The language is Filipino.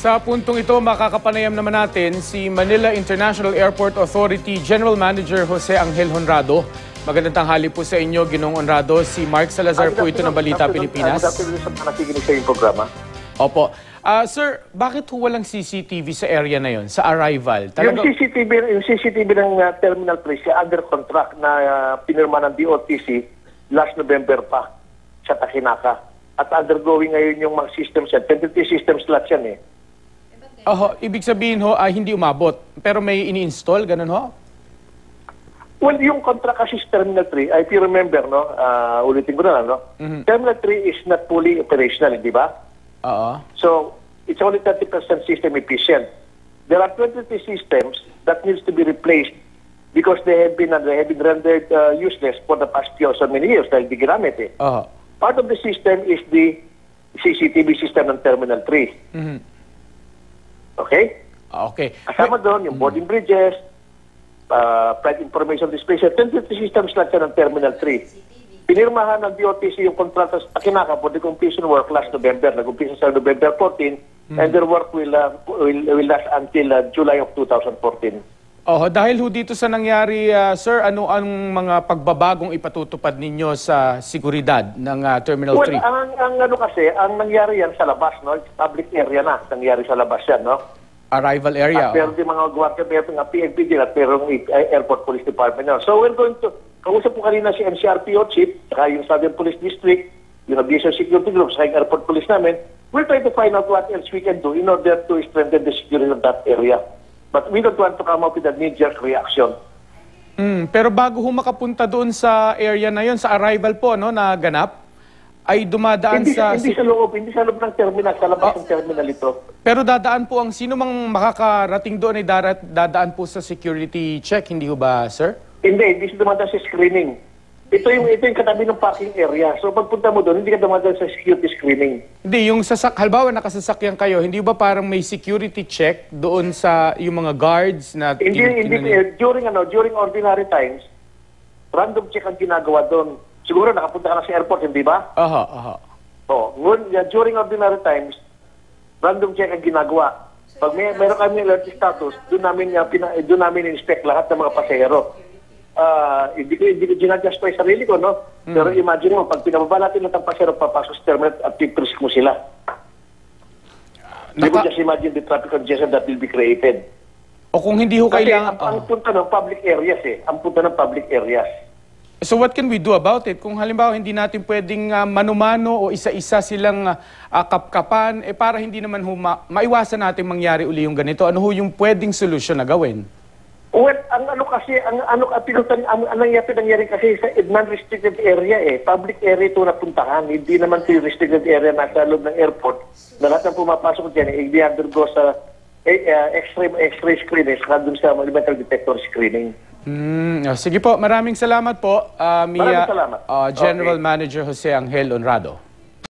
Sa puntong ito, makakapanayam naman natin si Manila International Airport Authority General Manager Jose Angel Honrado. Magandang tanghali po sa inyo, Ginoong Honrado. Si Mark Salazar po ito ng Balita Pilipinas. Good afternoon sa mga nakikinig sa iyong programa. Opo. Sir, bakit ho walang CCTV sa area na yon, sa arrival? Yung CCTV ng Terminal 3 siya under contract na pinirma ng DOTC last November pa sa Takinaka. At undergoing ngayon yung mga systems yan. 23 systems lahat yan eh. Ibig sabihin ho, hindi umabot. Pero may ini-install, ganun ho? Well, yung contract kasi sa Terminal 3, if you remember, no, ulitin ko na lang, no? Terminal 3 is not fully operational, di ba? So, it's only 30% system efficient. There are 23 systems that needs to be replaced because they have been rendered useless for the past so many years dahil di ginamit eh. Part of the system is the CCTV system ng Terminal 3. Okay? Okay. Kasama doon yung boarding bridges, flight information display, 23 systems lang siya ng Terminal 3. Pinirmahan ng DOTC yung kontrata sa Takinaka for the completion work last November. Nag-umpisa sa November 14 and their work will last until July of 2014. Dahil ho dito sa nangyari, sir, ano ang mga pagbabagong ipatutupad ninyo sa seguridad ng Terminal 3? Well, ang nangyari yan sa labas, no? It's public area na. Nangyari sa labas yan, no? Arrival area. At pero di mga gwardiya, meron ng PNP din at pero Airport Police Department na. So we're going to, kausap po kanina si NCRPO Chief, saka yung Southern Police District, yung Aviation Security Group, saka yung Airport Police namin. We'll try to find out what else we can do in order to strengthen the security of that area. But we don't want to come up with a knee-jerk reaction. Pero bago ho makapunta doon sa area na yon, sa arrival po, no, na ganap, ay dumadaan hindi sa loob ng terminal, sa labas ng terminal ito. Pero dadaan po ang sino mang makakarating doon ay dadaan po sa security check, hindi ho ba, sir? Hindi siya dumadaan sa screening. Ito yung katabi ng parking area. So pagpunta mo doon, hindi ka dumadaan sa security screening. Hindi, yung halimbawa nakasasakyan kayo, hindi ba parang may security check doon sa yung mga guards na... During ordinary times, random check ang ginagawa doon. Siguro nakapunta ka na sa airport, hindi ba? During ordinary times, random check ang ginagawa. Pag mayroon kami alert status, doon namin inspect lahat ng mga pasahero. Hindi ko ginadjust pa yung sarili ko, no? Pero imagine mo, pag pinababa natin ng pasahero, papasok sa terminal at piprisk mo sila. Hindi mo just imagine the traffic congestion that will be created. O kung hindi ho kailangan... Kasi ang punta ng public areas Ang punta ng public areas. So what can we do about it? Kung halimbawa hindi natin pwedeng mano-mano o isa-isa silang kapkapan, para hindi naman maiwasan natin mangyari uli yung ganito, ano ho yung pwedeng solusyon na gawin? Well, ang nangyari kasi sa non-restricted area public area ito napuntahan, hindi naman ito restricted area nasa loob ng airport. Na lahat ng pumapasok dyan, i-undergo sa X-ray screening, saka dun sa metal detector screening. Sige po, maraming salamat po. Maraming salamat. General Manager Jose Angel Honrado.